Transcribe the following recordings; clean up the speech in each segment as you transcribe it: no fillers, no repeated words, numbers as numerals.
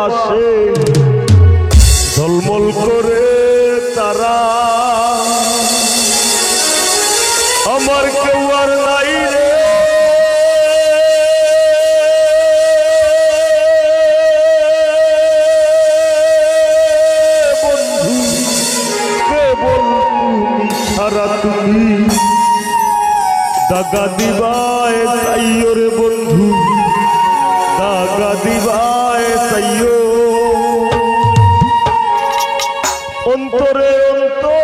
পাশে ঝলমল করে তারা, আমার কেউ আর নাই রে বন্ধু, কেবল তুমি ছাড়া। তুমি দাগা দিবায় চাইও রে বন্ধু, দাগা দিবায় চাইও, অন্তরে অন্তর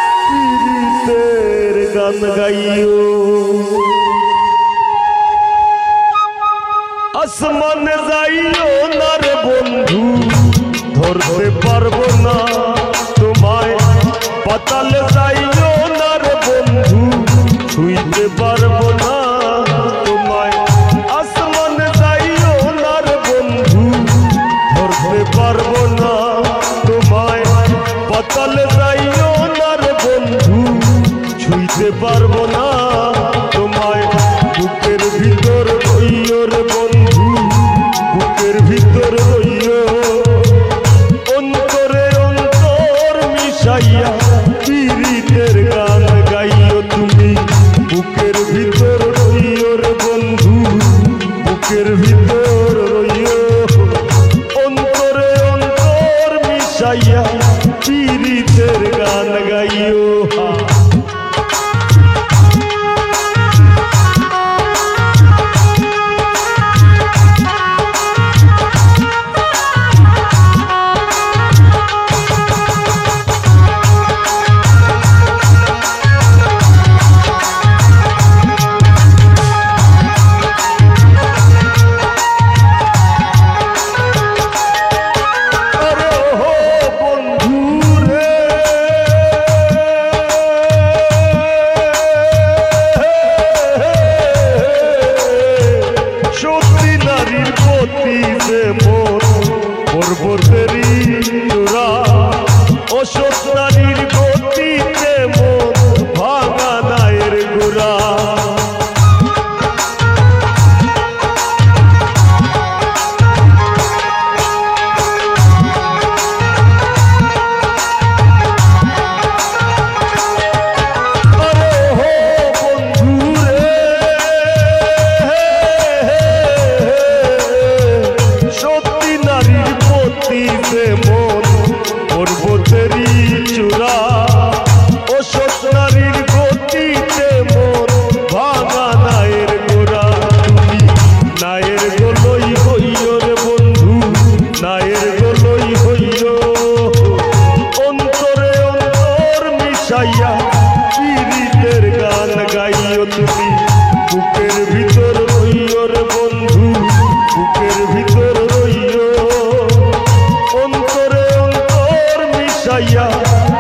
মিশাইতের গান গাইও। আসমানে যাইও না রে বন্ধু, ধরতে পারবো না তোমায়। পাতালে যাইও না রে বন্ধু, ছুঁইতে পারবো না তোমায়। আসমানে যাইও না রে বন্ধু, ধরতে পারবো না তোমায়। পাতালে যাইও না রে বন্ধু, ছুঁইতে পারবো না তোমায়। বুকের ভিতর রইও রে বন্ধু, বুকের ভিতর রইও, অন্তরে অন্তর মিশাইয়া পীড়িতের গান গাইও। তুমি বুকের ভিতর রইও রে বন্ধু, বুকের ভিতর রইও, অন্তরে অন্তর মিশাইয়া পীড়িতের গান গাইও। পর্বতেরই চূড়া অশোক নারীর গতিতে মন ভাঙা নায়ের গোড়া। পর্বতেরই চূড়া অশোক নারীর গতিতে মন ভাঙা নায়ের গোড়া। তুমি নায়ের গোলই হইও রে বন্ধু, নায়ের গোলই হইও, অন্তরে অন্তর মিশাইয়া পীড়িতের গান গাইও। তুমি বুকের ভিতর রইও রে বন্ধু, বুকের ভিতর রইও, অন্তরে অন্তর মিশাইয়া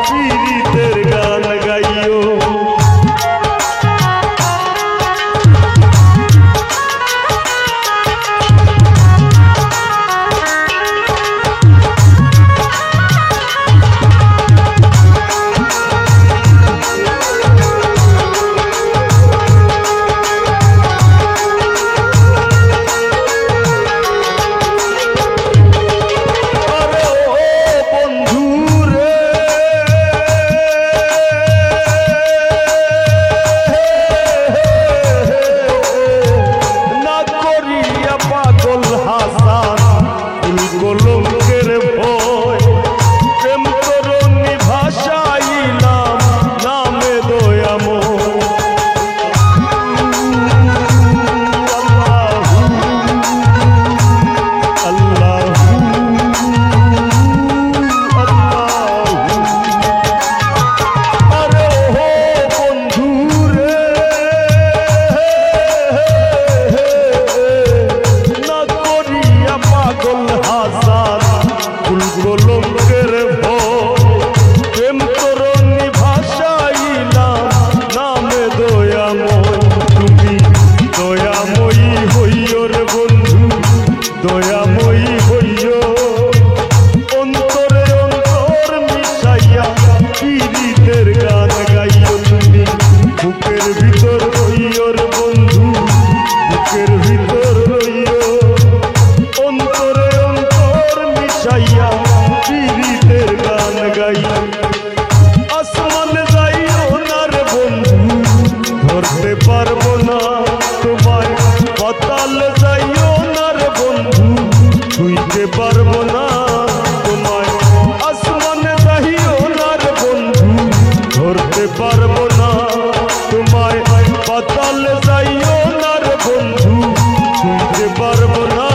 পীড়িতের গান গাইও। বলতে পারবো না তোমায় পাতালে যাইও না রে বন্ধু শুনতে পারবো না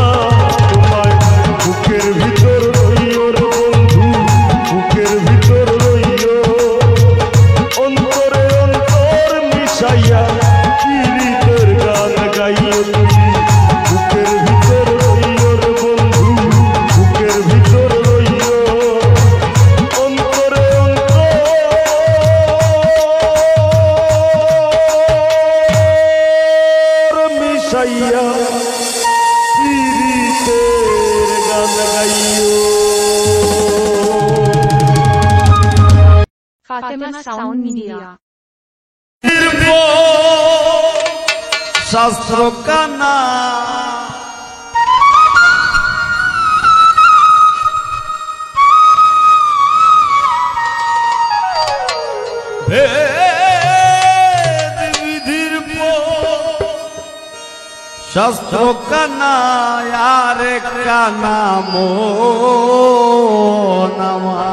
তোমায় বুকের ভিতর রইও রে বন্ধু বুকের ভিতর রইও অন্তরে অন্তর মিশাইয়া পীড়িতের গান গাইও তুমি বুকের ভিতর রইও রে বন্ধু বুকের ভিতর রইও অন্তরে অন্তর মিশাইয়া পীড়িতের গান গাইও। Fatima Sound Media शास्त्र का भेद विधिर शास्त्र का यार का नामो नमा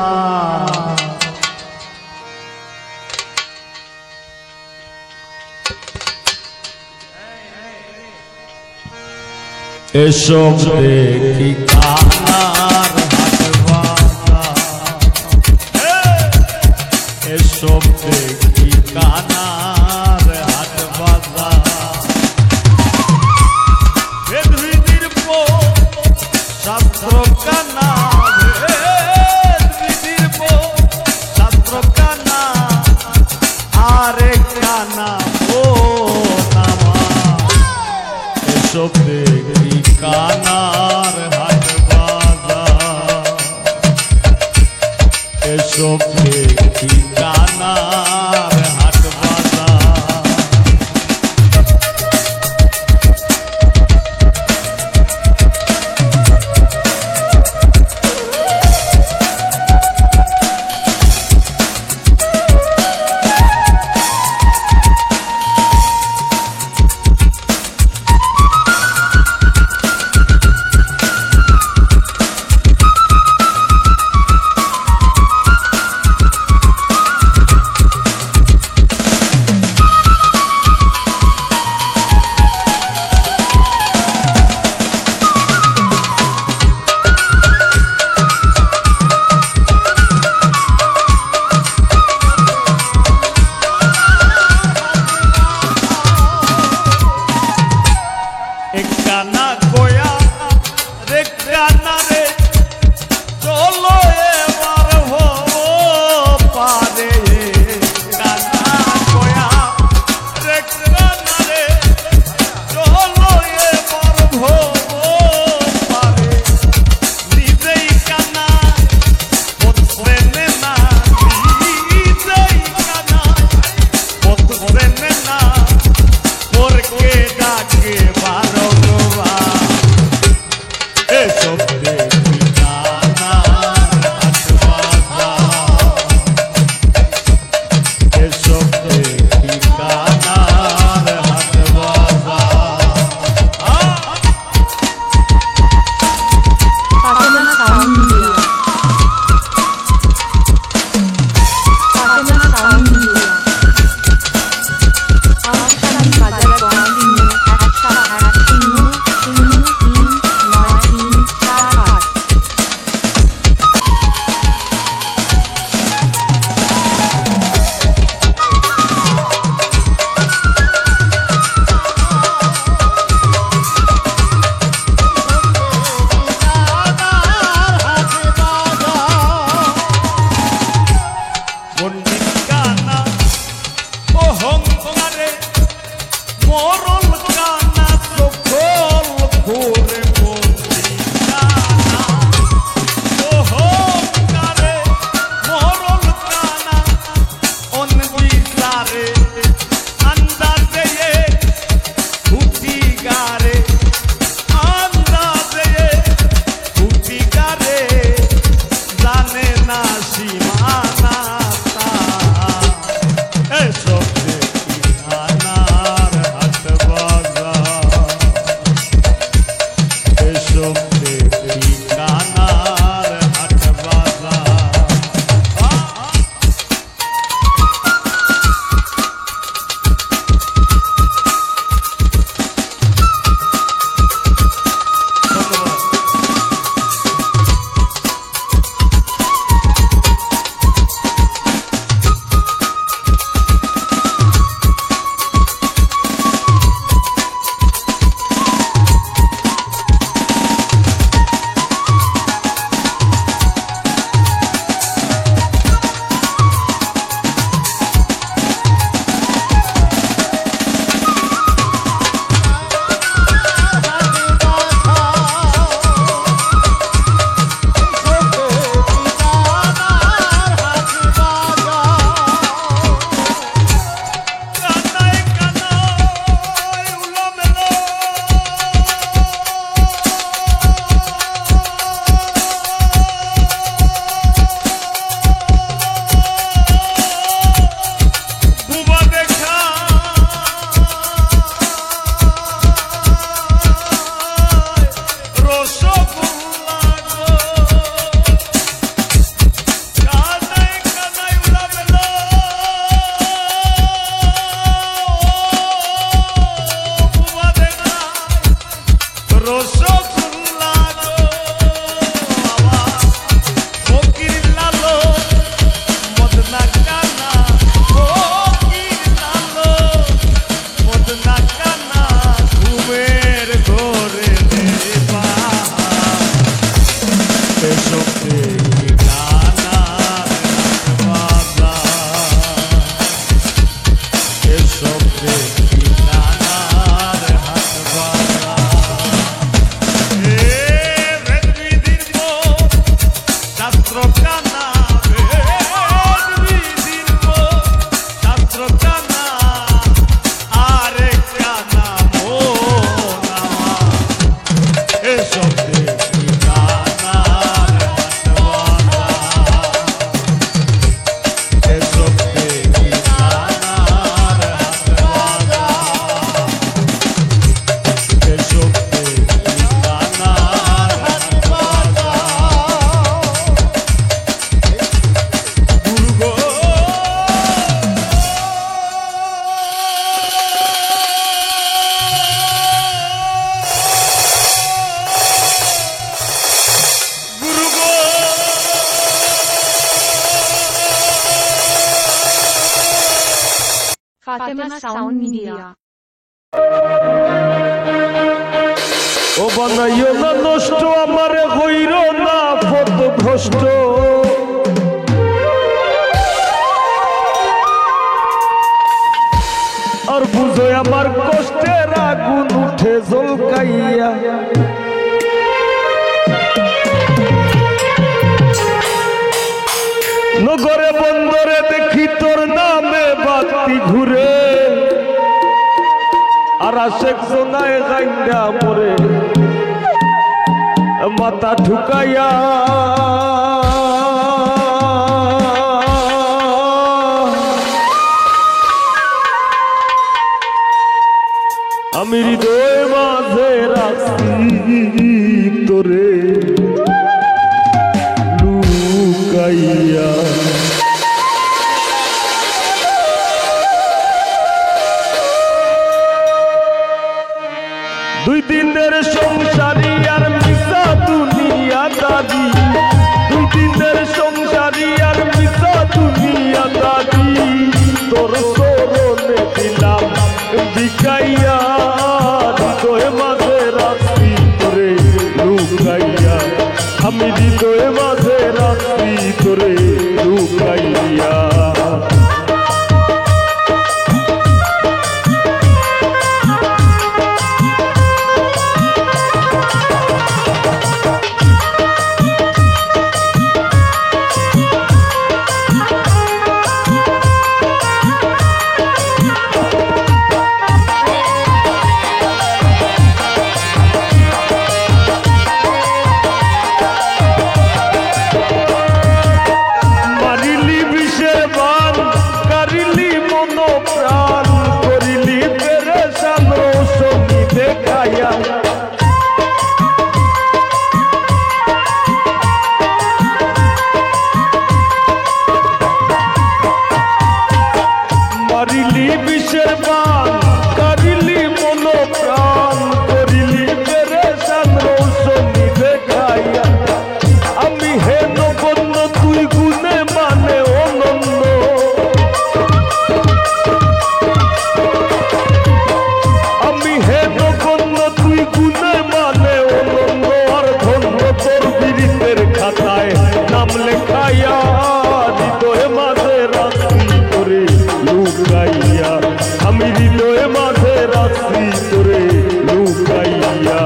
এসব দেখি কানার হাট বাজার এসব দেখি কানার হাট বাজার ভেদ বিধির শাস্ত্র কানা ভেদ বিধির শাস্ত্র কানা আরে কানা ও নামা এসব দেখি কানার হাট বাজার এসব দেখি কানার হাট বাজার কানা গোয়া রে কানা রে চলো এবার হো পারে কানা গোয়া রে কানা রে চলো এবার হো পারে নিজেই কানা বলছে না নিজেই কানা বলছে না porque ডাকে বারো এসব দেখি কানার হাট বাজার এসব দেখি কানার হাট বাজার Fatima Sound Media Fatima Sound Media Awasan Bazar Bombing Aksha Aksinu Sinu In Martin Sahat পণ্ডিত কানা অহংকারে মরল কানা সকল ঘুরে পণ্ডিত কানা অহংকারে মরল কানা অনবিচারে আন্দাজে ভূতি গারে আন্দাজে ভূতি গারে জানে না সীমানা এসব দেখি কানার হাট বাজার Fatima Sound Media. ও বানাইও না নষ্ট আমারে হইর না পথভ্রষ্ট আর বুঝো আমার কষ্টের আগুন উঠে জ্বলকাইয়া নগরে বন্দরে দেখি তোর নামে বাতি ঘুরে আর আশেক সোনায় গাইন্ডা মরে মাথা ঢুকাইয়া আমি হৃদয় মাঝে রাখছি তোরে লুকাইয়া দুই দিনের সংসারী আর মিশা দুনিয়া দাদি দুই দিনের সংসারী আর মিশা দুনিয়া দাদি তোর সরণে দিলাম বিকাইয়া হৃদয় মাঝে রাখছি তোরে লুকাইয়া আমি হৃদয় মাঝে রাখছি তোরে লুকাইয়া মারিলি বিষের বান কারিলি মন প্রাণ করিলি পেরেশান রৌশনি দেখাইয়া আমি হেন গণ্য তুই গুণে মানে অনন্য আমি হেন গণ্য তুই গুণে মানে অনন্য আর ধন্য তোর বীরিতের খাতায় নাম লেখাইয়া হৃদয় মাঝে রাখছি তোরে লুকাইয়া আমি হৃদয় মাঝে রাখছি তোরে লুকাইয়া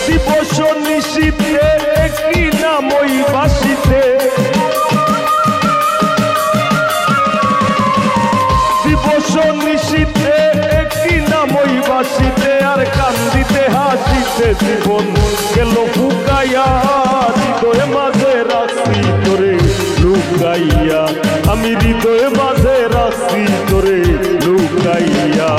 দিবস নিশীতে কি নামই বাসিতে দিবস নিশীতে কি নামই বাসিতে আর কান্দিতে হাসিতে জীবন গেল ফুকাইয়া হৃদয় মাঝে রাখছি তোরে লুকাইয়া আমি হৃদয় মাঝে রাখছি তোরে লুকাইয়া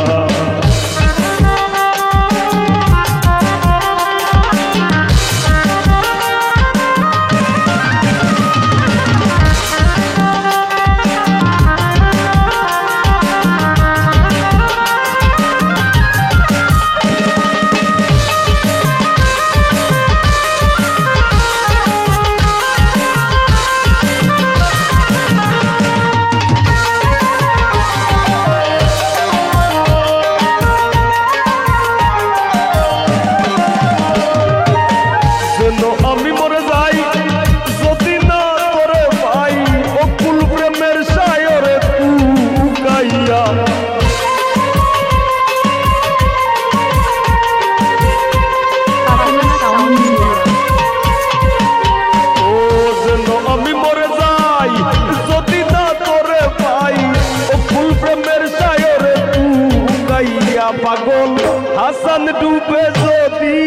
হাসান ডুবে যদি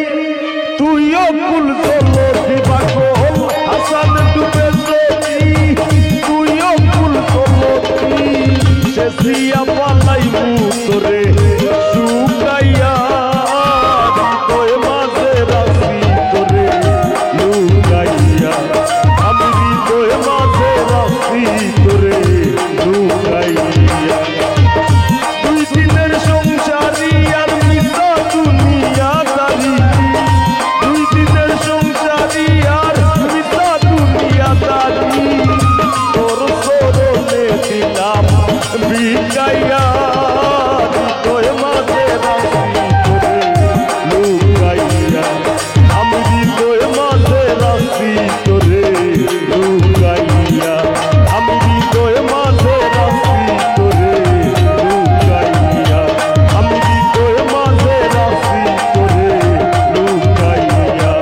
তুইও কুল চলো দিবাকল হাসান ডুবে যদি তুইও কুল চলো শেষিয়া পালাই মুতরে শুকাইয়া হৃদয় মাঝে রাখি তোরে লুকাইয়া আমি হৃদয় মাঝে রাখি তোরে লুকাইয়া দুই দিনের সংসারী আর মিশা দুনিয়াদারি দুই দিনের সংসারী আর মিশা দুনিয়াদারি তোর সরণে দিলাম বিকাইয়া হৃদয় মাঝে রাখি তোরে লুকাইয়া আমি হৃদয় মাঝে রাখি তোরে লুকাইয়া আমি হৃদয় মাঝে রাখি তোরে লুকাইয়া আমি হৃদয় মাঝে রাখি তোরে লুকাইয়া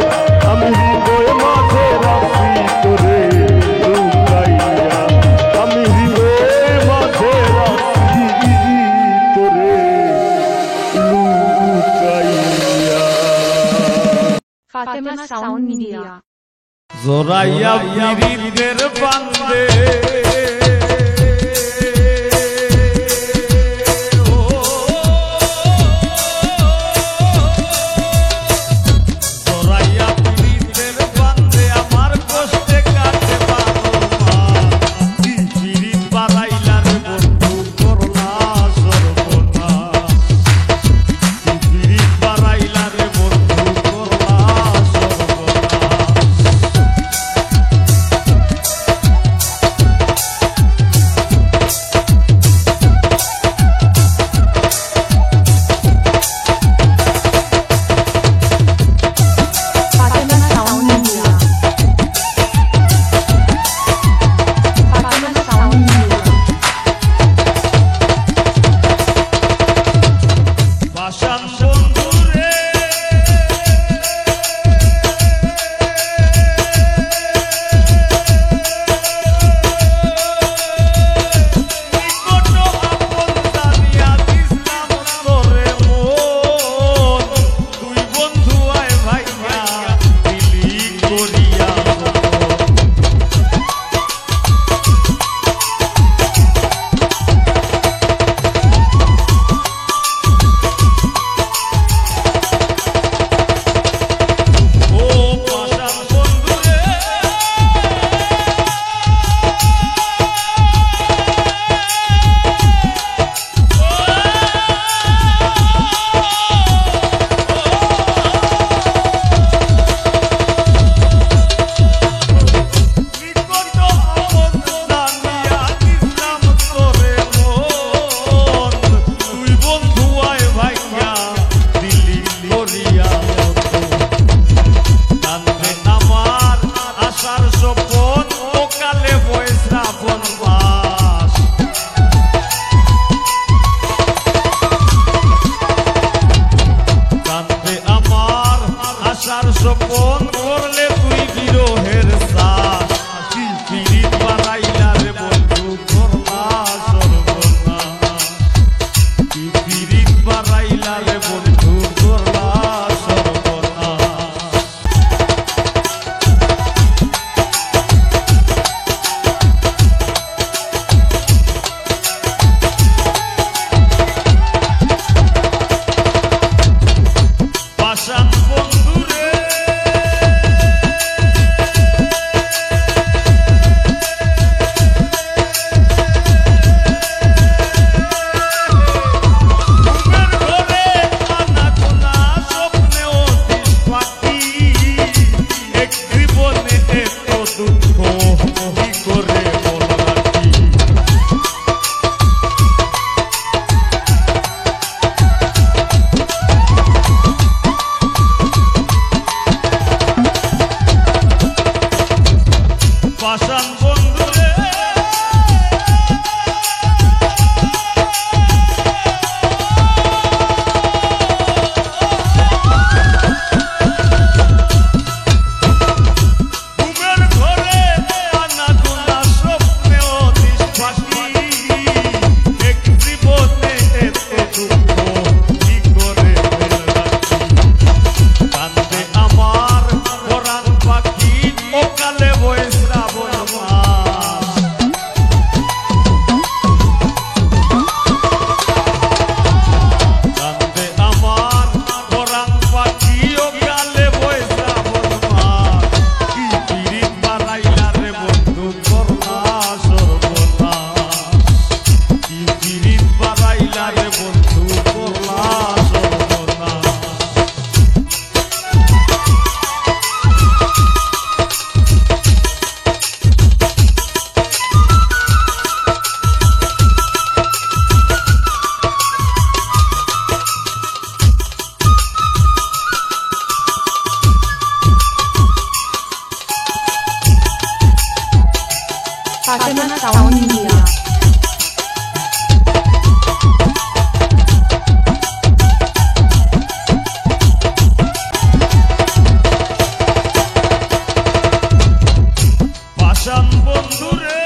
আমি হৃদয় মাঝে রাখি তোরে লুকাইয়া আমি হৃদয় মাঝে রাখি তোরে লুকাইয়া Fatima Sound Media. জোরাইয়া পিরিতের বান্দে জোরাইয়া পিরিতের বান্দে আমার কষ্টে কাটে বারো মাস পিরিত বাড়াইলার বন্ধু করলা সর্বনাশ পিরিত বাড়াইলার বন্ধু করলা সর্বনাশ Patana Sound Media. পাশান বন্ধুরে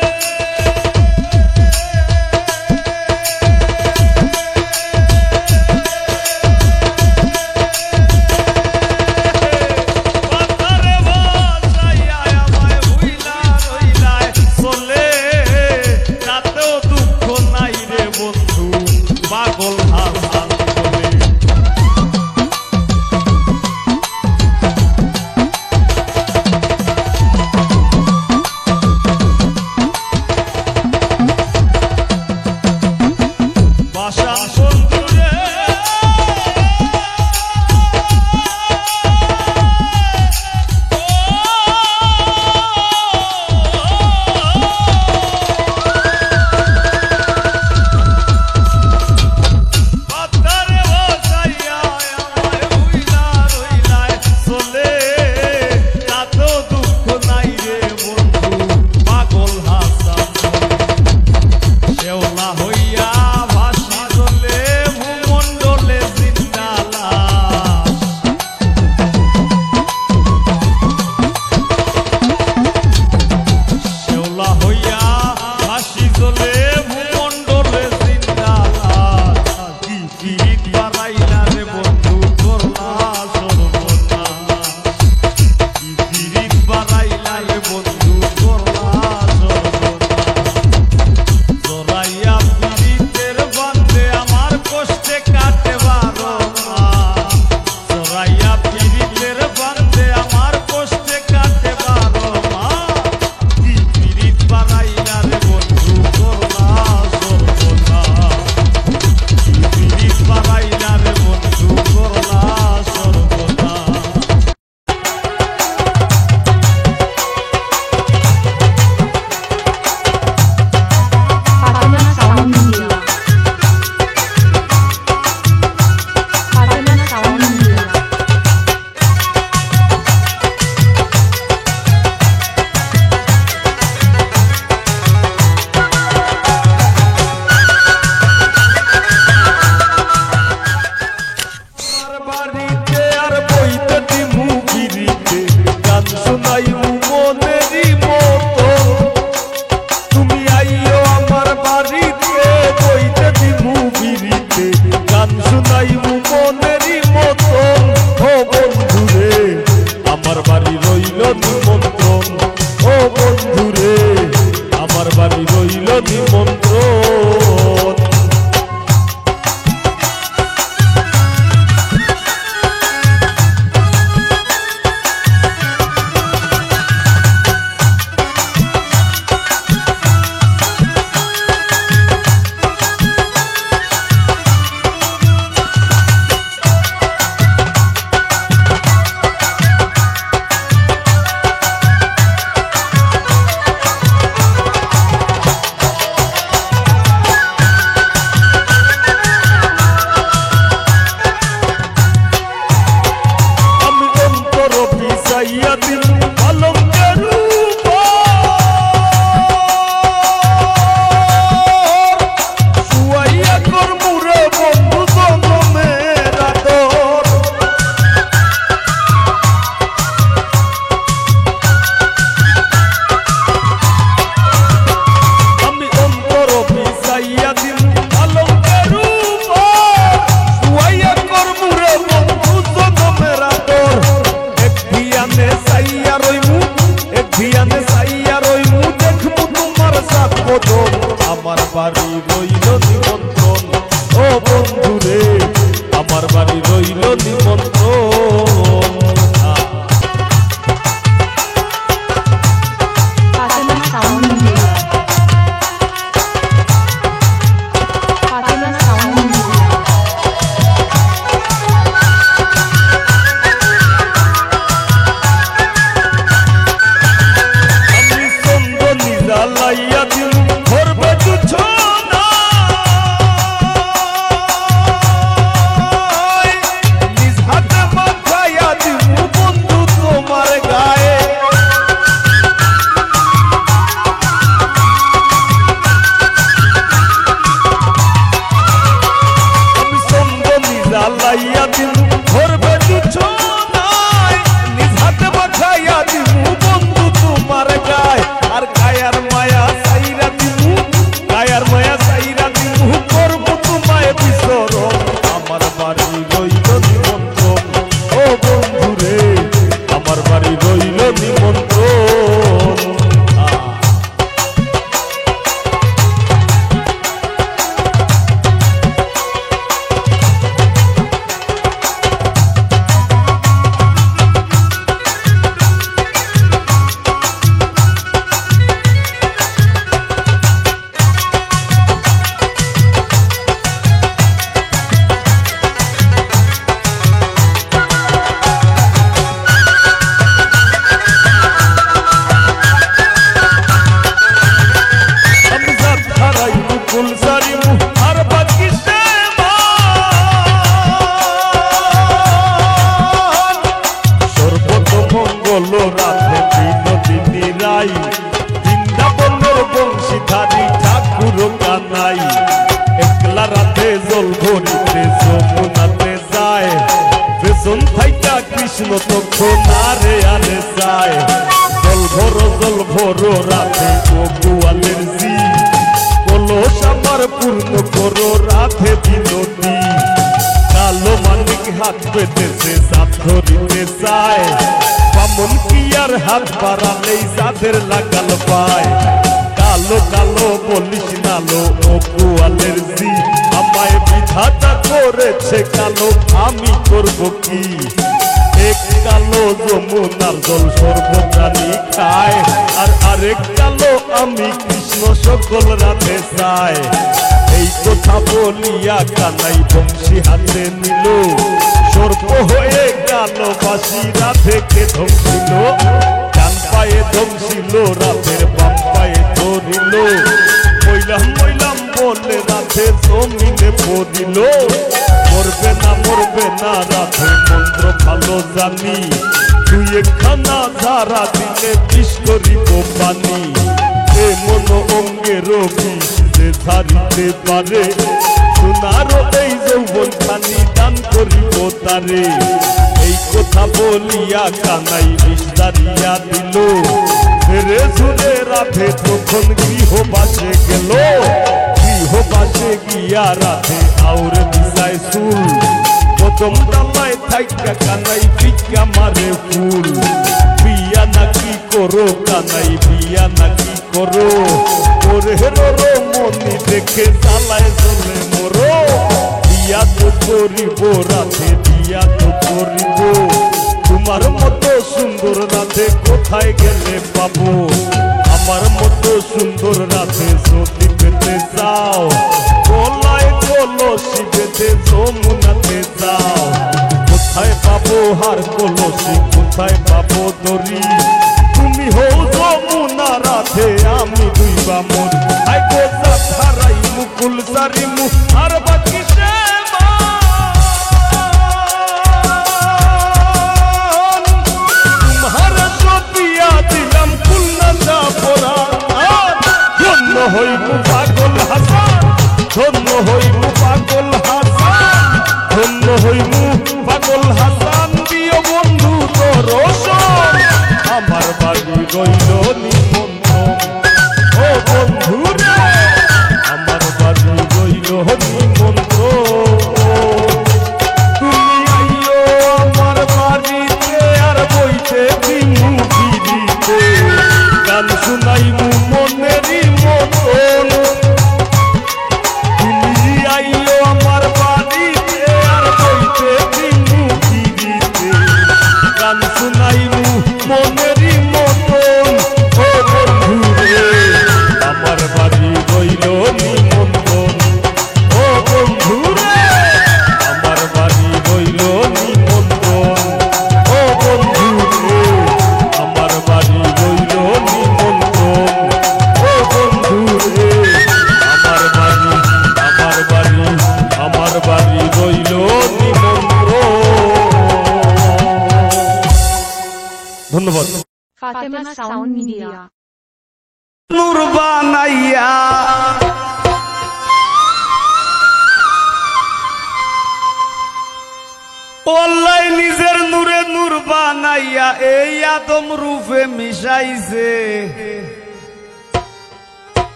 থাইকা কৃষ্ণ তখন আরে আরে চায় জল ভরো রাতে ও গোয়ালের জি কলস আমার পূর্ণ করো রাধে বিনতি কালো মানিক হাত পেতেছে সাত ধরিতে চায় বামন কি আর হাত বাড়ালেই যাদের লাগাল পায় কালো কালো বলিস নালো ও গোয়ালের জি আমায় বিধাতা করেছে কালো আমি করব কি এক কালো যমুনার জল সর্বপ্রাণী খায় আর আরেক কালো আমি কৃষ্ণ সকল রাধে চায় এই কথা বলিয়া কানাই বংশী হাতে নিল সর্প হয়ে কালো বাসি রাধেকে ধমছিল ডান পায়ে ধমছিল রাধের বাম পায়ে ধরিল মইলাম বলে রাধে জমিনে পড়িল মরবে না রাধে মন্ত্র ভালো জানি তুই একখানা ধারা দিলে বিষ করিব পানি এ মন অঙ্গের বিষ যে ধারিতে পারে সোনারও এই যৌবন খানি দান করিব তারে এই কথা বলিয়া কানাই বিষ দাঁড়িয়া দিল ফেরে ঝুরে রাধে তখন গৃহবাসে গেল গৃহবাসে গিয়া রাধে আউরে দিশায় চুল প্রথম ডালায় থাইকা কানাই পিকা মারে ফুল বিয়া নাকি করো কানাই বিয়া নাকি করো ওরে রো মনি দেখে জ্বালায় জ্বলে মরো বিয়া তো করিব রাধে বিয়া তো করিব তোমার মতো সুন্দর রাধে কোথায় গেলে পাবো আমার মতো সুন্দর রাধে যদি পেতে চাও গলায় কলসি বেঁধে যমুনাতে যাও কোথায় পাবো হার কলসি কোথায় পাবো দড়ি তুমি হও যমুনা রাধে আমি দুই বামন আই গোজা ছাড়াই মুকুল সারি মু আর বাকি হইব পাগল হাসান ধন্য হইব পাগল হাসান ধন্য হইব পাগল হাসান প্রিয় বন্ধু তোর আমার বাড়ি রইল নিমন্ত্রণ ও বন্ধু রে আমার বাড়ি রইল নিমন্ত্রণ তুমি আইও আমার বাড়িতে আর বইতে দিমু ফিরিতে গান শুনাইমু মনেরই মতন তুমি আইও আমার বাড়িতে আর বইতে দিমু ফিরিতে গান শুনাইমু মনেরই মতন ও বন্ধু রে আমার বাড়ি রইল নিমন্ত্রণ ও বন্ধু রে আমার বাড়ি রইল নিমন্ত্রণ ও বন্ধু রে আমার বাড়ি রইল নিমন্ত্রণ ও বন্ধু রে আমার বাড়ি রইল নিমন্ত্রণ। ধন্যবাদ। Fatima Sound Media. নূর বানাইয়া অল্লাই নিজের নূরে নূর বানাইয়া এই আদম রূপে মিশাইছে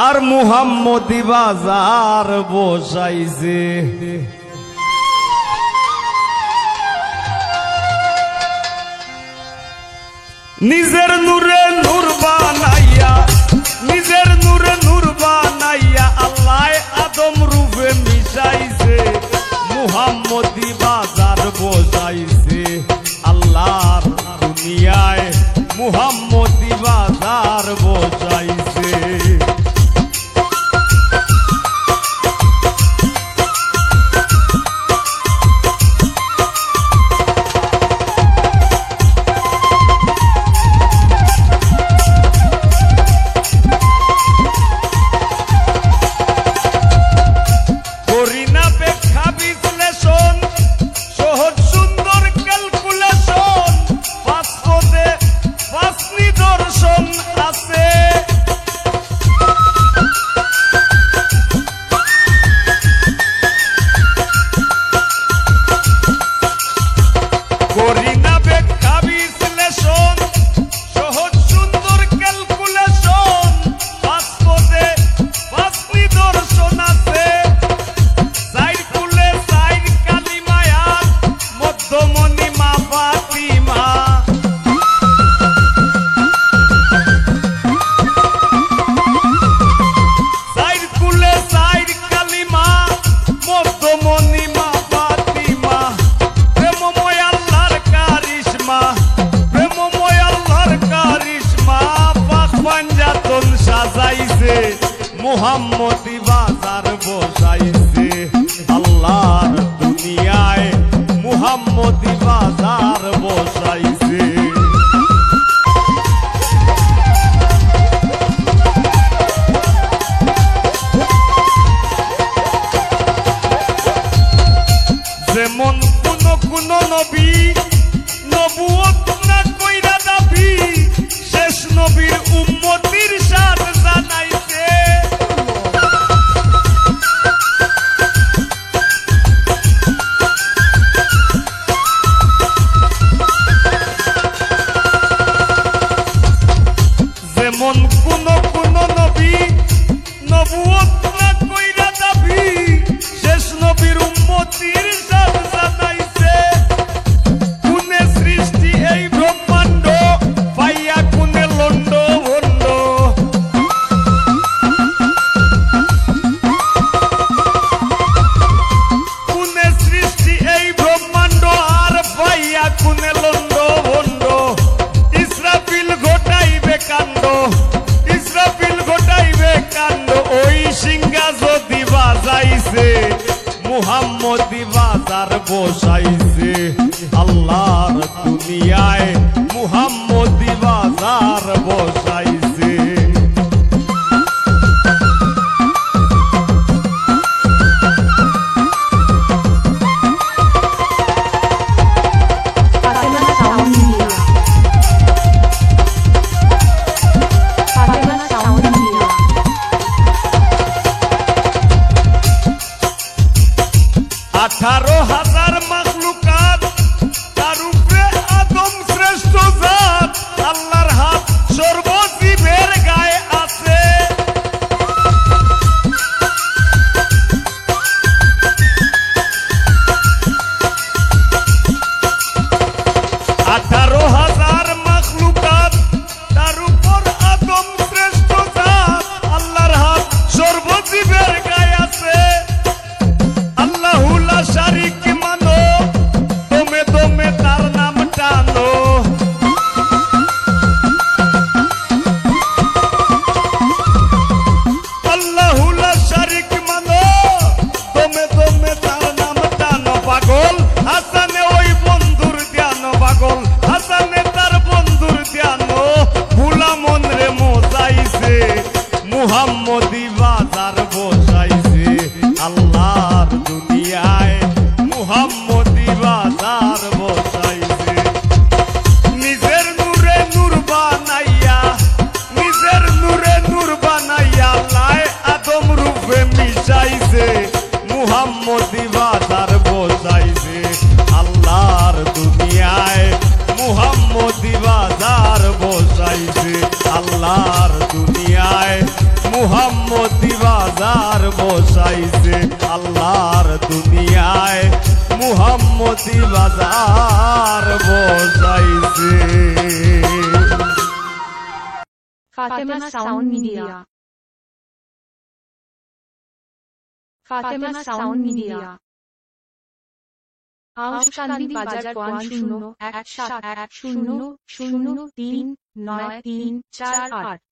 আর মুহাম্মদি বাজার বসাইছে নিজের নূরে নূর বানাইয়া নিজের নূরে নূর বানাইয়া আল্লাহ আদম রূপে মিশাইছে মুহাম্মদি বাজার বসাইছে আল্লাহর দুনিয়ায় মুহাম্মদি বাজার বসাইছে মুহাম্মদি বাজার বসাইছে। যেমন কোন নবী নবুয়ত না কইরা দাবি, শেষ নবীর উম্মতির শান জানাইছে। যেমন কোন নবী নবুয়ত না কইরা দাবি, শেষ নবীর উম্মতির শান জানাইছে। কোনে সৃষ্টি এই ব্রহ্মাণ্ড, পাইয়া কোনে লন্ড ভন্ড। কোনে সৃষ্টি এই ব্রহ্মাণ্ড, আর পাইয়া কোনে লন্ড ভন্ড। ইসরাফিল ঘটাইবে কাণ্ড, ইসরাফিল ঘটাইবে কাণ্ড। ওই সিংহা যদি বাজাইছে, মুহাম্মদি বাজার বসাইছে। আল্লাহর দুনিয়ায় মুহাম্মদি বাজার বসাইছে। Fatima Sound Media. Fatima Sound Media. 18,000 মাখলুকাত, তার উপরে আদম শ্রেষ্ঠ জাত। আল্লাহর হাত সর্বজীবের গায়ে আছে। 18,000 মাখলুকাত, তার উপর আদম শ্রেষ্ঠ জাত। আল্লাহর হাত সর্বজীবের গায়ে আছে। আল্লাহু লা শারিক মানো, দমে দমে তার নাম টানো। আল্লাহু লা শারিক মানো, দমে দমে তার নাম টানো। পাগল হাসানে ওই বন্ধুর ধ্যান, পাগল হাসানে তার বন্ধুর ধ্যান। ভুলা মন রে মোজাইছে, মুহাম্মদি বাজার বসাইছে। আল্লাহর দুনিয়ায় মুহাম্মদি বাজার বসাইছে। নিজের নূরে নূর বানাইয়া, নিজের নূরে নূর বানাইয়া, লাই আদম রূপে মিশাইছে। মুহাম্মদি বাজার বসাইছে। আল্লাহর দুনিয়ায় মুহাম্মদি বাজার বসাইছে। আল্লাহর দুনিয়ায় মুহাম্মদি বাজার বসাইছে। আল্লাহর দুনিয়ায় মুহাম্মদি বাজার বসাইছে। Fatima Sound Media. Fatima Sound Media. Auskandi বাজার 501710039348